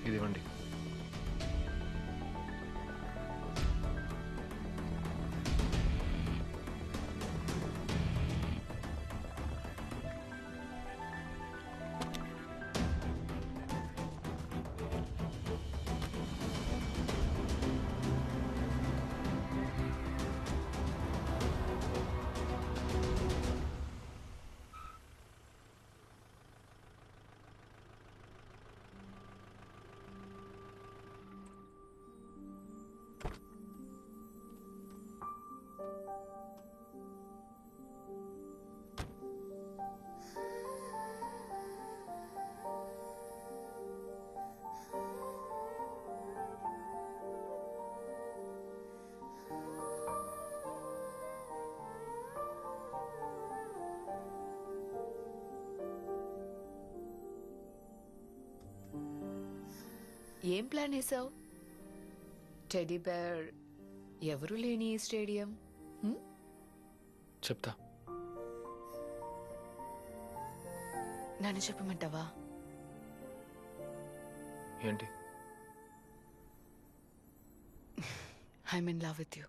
ఇదివ్వండి. ఏం ప్లాన్ వేసావు? Teddy bear ఎవరు లేని ఈ స్టేడియం? చెప్తా. నన్ను చెప్పమంటావా? ఏంటి? I'm in love with you.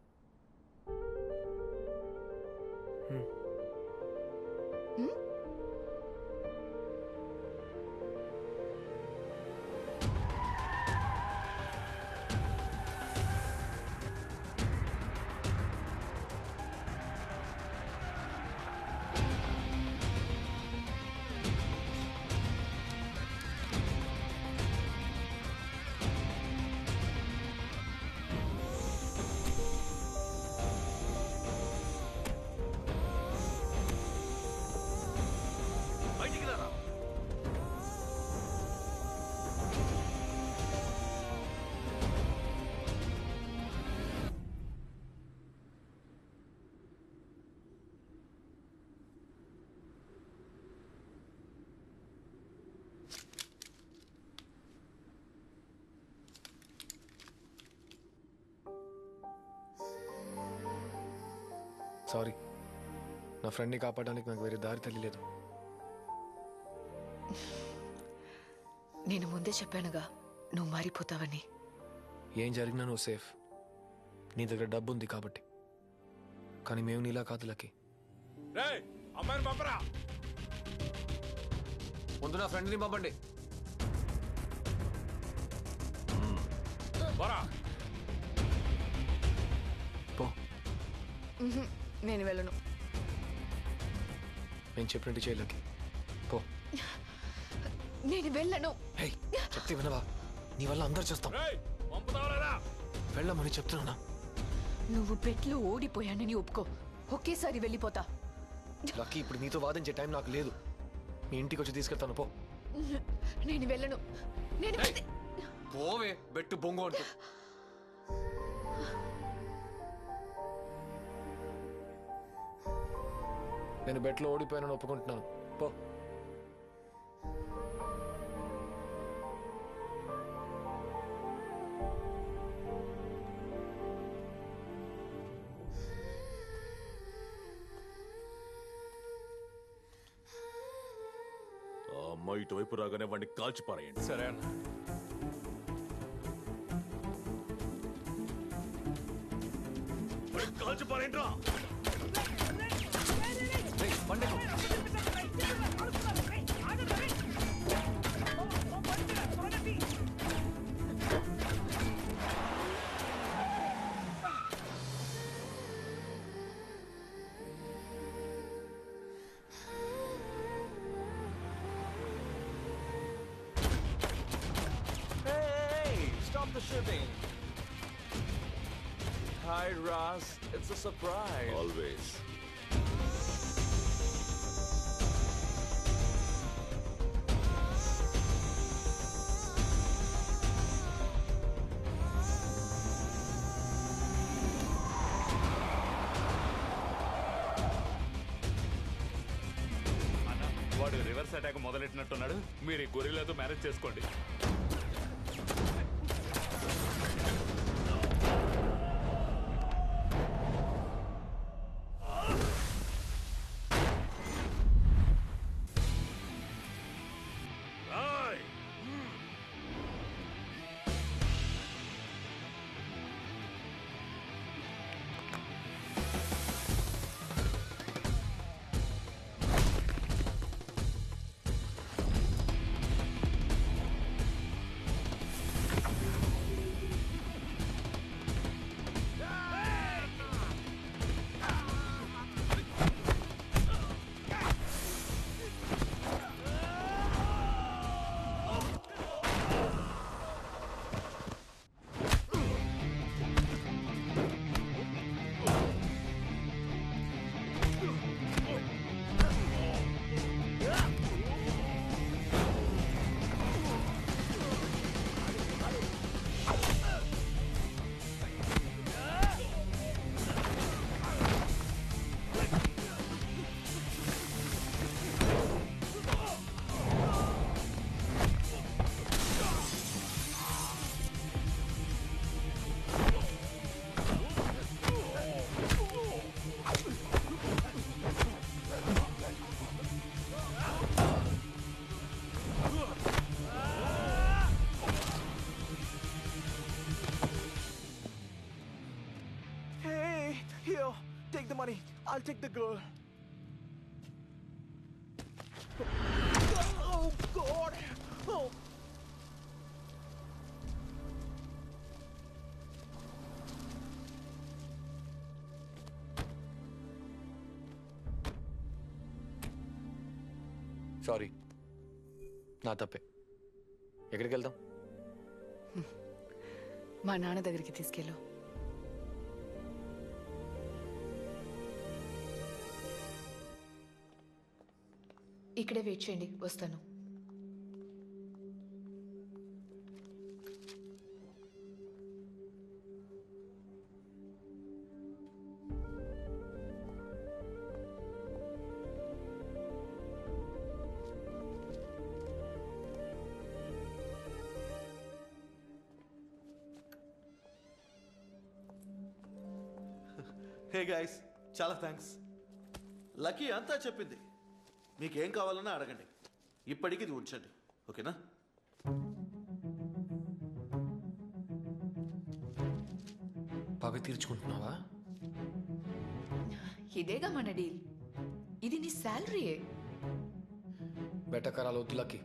Sorry, నా ఫ్రెండ్ని కాపాడడానికి నాకు వేరే దారి తెలియలేదు. నేను ముందే చెప్పానుగా నువ్వు మారిపోతావని. ఏం జరిగినా నువ్వు సేఫ్. నీ దగ్గర డబ్బు ఉంది కాబట్టి. కానీ మేము నీలా కాదు లక్కీ. ముందు నా ఫ్రెండ్ని పంపండి. పో. నేను వెళ్ళను. నేను చెప్పినట్టు చేయలేకి. పో. నేను వెళ్ళను. చెప్తే వినవా? నీ వల్ల అందరు చేస్తాం. వెళ్ళమని చెప్తున్నా. నువ్వు బెట్లో ఓడిపోయానని ఒప్పుకో. ఒకేసారి వెళ్ళిపోతా. లక్కీ, ఇప్పుడు నీతో వాదించే టైం నాకు లేదు. మీ ఇంటికి వచ్చి తీసుకెళ్తాను. పో. నేను వెళ్ళను. నేను పోవే, బెట్టు బొంగు అంటూ. నేను బెట్లో ఓడిపోయానని ఒప్పుకుంటున్నాను. పో. అమ్మాయి ఇటువైపు రాగానే వాడిని కాల్చి పారేయండి. సరే అన్న. కాల్చి పారేయండి రా. Stop the shooting. Hi, Ross. It's a surprise. Always. వాడు రివర్స్ అటాక్ మొదలెట్టినట్టున్నాడు. మీరు ఈ గొరిల్లాతో మేనేజ్ చేసుకోండి. money. I'll take the girl. Oh, God. Oh. Sorry, నా తప్పే. ఎక్కడికి వెళ్దాం? మా నాన్న దగ్గరికి తీసుకెళ్ళు. ఇక్కడే వెయిట్ చేయండి, వస్తాను. హే గైస్, చాలా థ్యాంక్స్. లక్కీ అంతా చెప్పింది. మీకేం కావాలన్నా అడగండి. ఇప్పటికి ఇది ఉంచండి, ఓకేనా? పగ తీర్చుకుంటున్నావా? ఇదేగా మన డీల్. ఇది నీ శాలరీయే. బెటకరాలు వద్దులకి.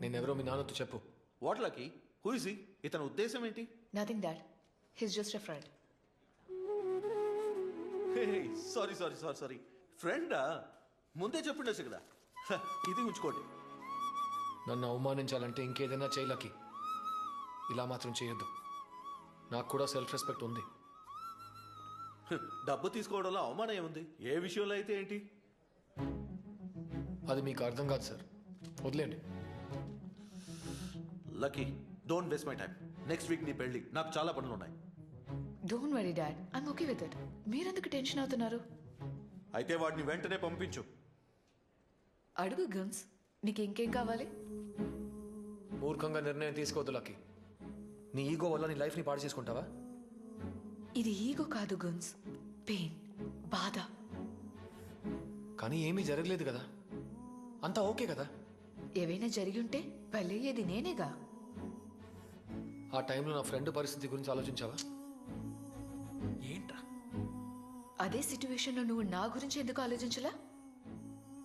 నేనెవరో మీ నాన్నతో చెప్పు. What lucky? Who is he? ఇతని ఉద్దేశం ఏంటి? Nothing dad, his just a friend. Sorry sorry sorry sorry ఫ్రెండా? ముందే చెప్పిండొచ్చు కదా. ఇది ఉంచుకోండి. నన్ను అవమానించాలంటే ఇంకేదైనా చేయలకి. ఇలా మాత్రం చేయొద్దు. నాకు కూడా సెల్ఫ్ రెస్పెక్ట్ ఉంది. డబ్బు తీసుకోవడంలో అవమానం ఏముంది? ఏ విషయంలో అయితే ఏంటి? అది మీకు అర్థం కాదు సార్, వదిలేండి. Lucky, don't waste my time. Next week నీ పెళ్ళి, నాకు చాలా పనులు ఉన్నాయి. Don't worry dad, I'm okay with it. మీరెందుకు టెన్షన్ అవుతున్నారు? అయితే వాడిని వెంటనే పంపించు. అడుగు గన్స్, నీకు ఇంకేం కావాలి? మూర్ఖంగా నిర్ణయం తీసుకోవద్దు లకి. నీ ఈగో వల్ల నీ లైఫ్ని పాడు చేసుకుంటావా? ఇది ఈగో కాదు గన్స్, పెయిన్, బాధ. కానీ ఏమీ జరగలేదు కదా, అంతా ఓకే కదా. ఏవైనా జరిగి ఉంటే బలయ్యేది నేనేగా. ఆ టైంలో నా ఫ్రెండ్ పరిస్థితి గురించి ఆలోచించావా? ఏంట్రా? అదే సిచ్యువేషన్లో నువ్వు నా గురించి ఎందుకు ఆలోచించలా?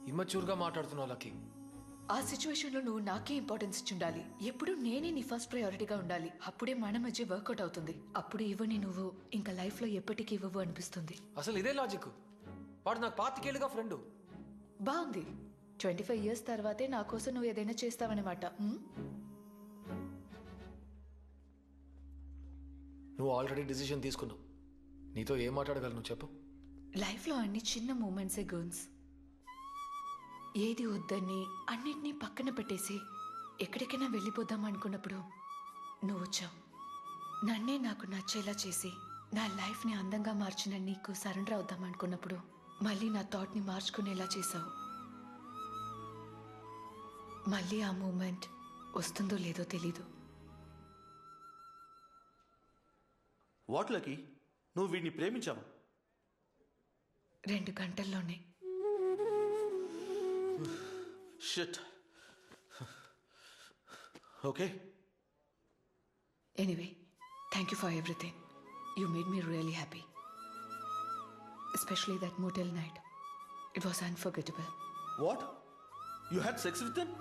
ఇమ్మచ్యూర్గా మాట్లాడుతున్నావు లకి. ఆ సిచ్యువేషన్లో నువ్వు నాకే ఇంపార్టెన్స్ ఇచ్చి ఉండాలి. ఎప్పుడు నేనే నీ ఫస్ట్ ప్రయారిటీగా ఉండాలి. అప్పుడే మన మధ్య వర్కౌట్ అవుతుంది. అప్పుడు ఇవ్వని నువ్వు ఇంకా లైఫ్లో ఎప్పటికీ ఇవ్వవు అనిపిస్తుంది. అసలు ఇదే లాజిక్. వాడు నాకు 25 ఏళ్ళుగా ఫ్రెండ్. బాగుంది. 25 years తర్వాతే నా కోసం నువ్వు ఏదైనా చేస్తావన్నమాట. నువ్వు ఆల్రెడీ డిసిషన్ తీసుకున్నావు. నీతో ఏం మాట్లాడగలను చెప్పు? లైఫ్లో అన్ని చిన్న మూమెంట్సే గర్ల్స్. ఏది వద్దని అన్నిటినీ పక్కన పెట్టేసి ఎక్కడికైనా వెళ్ళిపోదాం అనుకున్నప్పుడు నువ్వు వచ్చావు. నన్నే నాకు నచ్చేలా చేసి నా లైఫ్ని అందంగా మార్చిన నీకు సరెండర్ అవుదాం అనుకున్నప్పుడు మళ్ళీ నా థాట్ని మార్చుకునేలా చేసావు. మళ్ళీ ఆ మూమెంట్ వస్తుందో లేదో తెలీదు. వాట్ లక్కీ, నువ్వు వీడిని ప్రేమించావా? 2 గంటల్లోనే. Shit. Okay. Anyway, thank you for everything. You made me really happy. Especially that motel night. It was unforgettable. What? You had sex with them?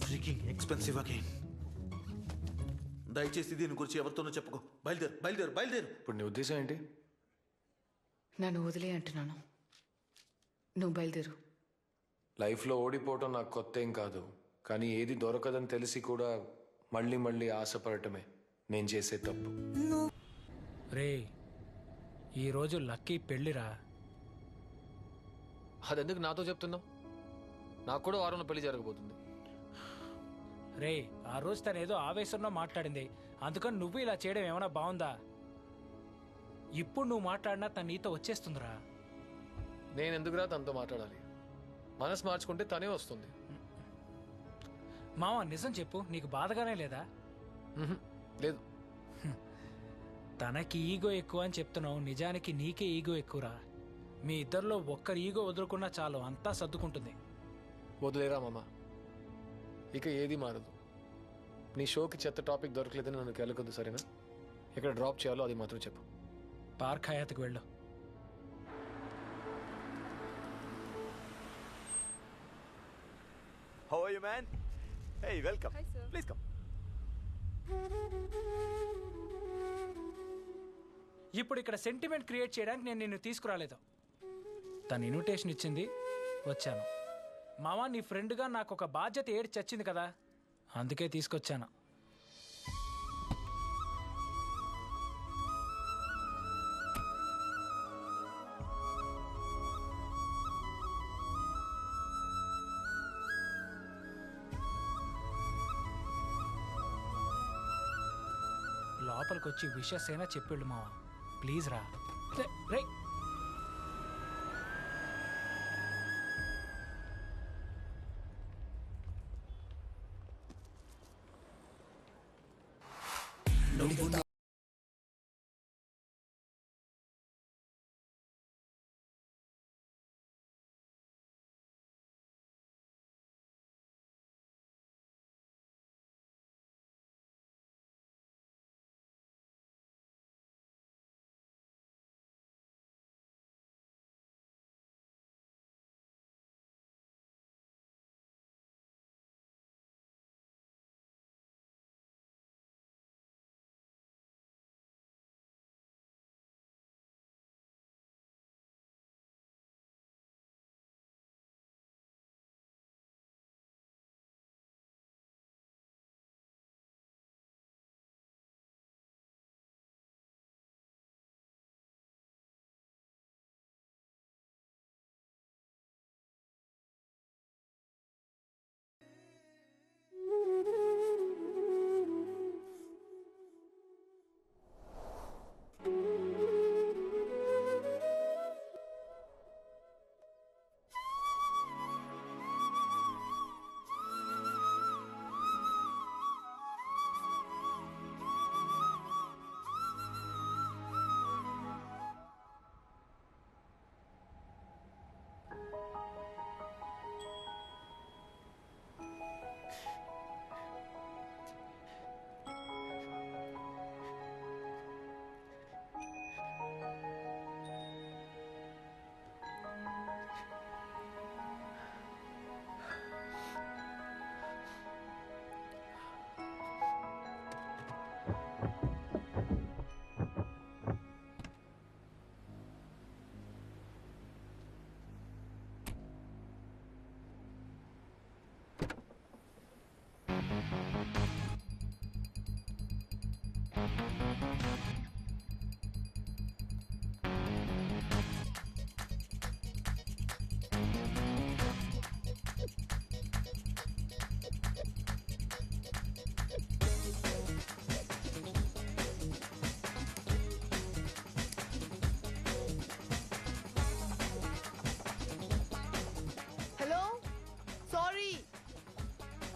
Freaking expensive again. దయచేసి దీని గురించి ఎవరితోనో చెప్పుకో. బయలుదేరు బయలుదేరు బయలుదేరు. ఇప్పుడు నీ ఉద్దేశం ఏంటి? నన్ను వదిలే అంటున్నాను. నువ్వు బయలుదేరు. లైఫ్లో ఓడిపోవటం నాకు కొత్త ఏం కాదు. కానీ ఏది దొరకదని తెలిసి కూడా మళ్ళీ మళ్ళీ ఆశపడటమే నేను చేసే తప్పు. రే, ఈరోజు లక్కీ పెళ్ళిరా. అదెందుకు నాతో చెప్తున్నావు? నాకు కూడా వారంలో పెళ్లి జరగబోతుంది. రే, ఆ రోజు తను ఏదో ఆవేశంలో మాట్లాడింది, అందుకని నువ్వు ఇలా చేయడం ఏమైనా బాగుందా? ఇప్పుడు నువ్వు మాట్లాడినా తను నీతో వచ్చేస్తుందిరా. నేను ఎందుకురా తనతో మాట్లాడాలి? మనసు మార్చుకుంటే తనే వస్తుంది. మామ, నిజం చెప్పు, నీకు బాధగానే లేదా? లేదు. తనకి ఈగో ఎక్కువ అని చెప్తున్నావు, నిజానికి నీకే ఈగో ఎక్కువరా. మీ ఇద్దరిలో ఒక్కరి ఈగో వదులుకున్నా చాలు, అంతా సర్దుకుంటుంది. వదిలేరా మామ. ఇక ఏది మారదు. నీ షోకి చెత్త టాపిక్ దొరకలేదని నన్ను కెలకొద్దు, సరేనా? ఎక్కడ డ్రాప్ చేయాలో అది మాత్రం చెప్పు. పార్క్ హయాత్కి వెళ్ళు. How are you, man? Hey, welcome. Hi, sir. Please come. ఇప్పుడు ఇక్కడ సెంటిమెంట్ క్రియేట్ చేయడానికి నేను నిన్ను తీసుకురాలేదు. తను ఇన్విటేషన్ ఇచ్చింది, వచ్చాను. మామ, నీ ఫ్రెండ్గా నాకు ఒక బాధ్యత ఏడి చచ్చింది కదా, అందుకే తీసుకొచ్చాను. లోపలికి వచ్చి విషెస్ అయినా చెప్పాడు మావా, ప్లీజ్ రా. రే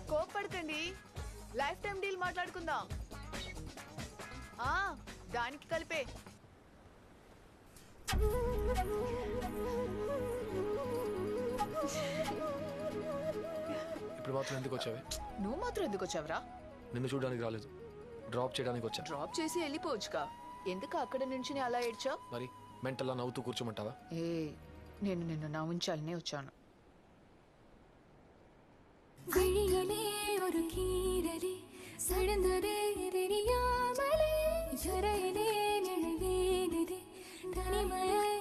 కోపడకండి, లైఫ్ టైం డీల్ మాట్లాడుకుందాం. దానికి కలిపే. ఇప్పుడు మాత్రం ఎందుకు వచ్చావే? నువ్వు మాత్రం ఎందుకు వచ్చావురా? నిన్ను చూడడానికి రాలేదు, డ్రాప్ చేయడానికి వచ్చా. డ్రాప్ చేసి వెళ్ళిపోవచ్చుగా, ఎందుకు అక్కడ నుంచి అలా ఏడ్చావు? మరి మెంటల్లా నవ్వుతూ కూర్చోమంటావా? నేను నిన్ను నవ్వించాలనే వచ్చాను. விழிகளே ஒரு கீரலே சடந்ததே தெரியாமலே ஜரையிலே நினைவேனதே தனிமையை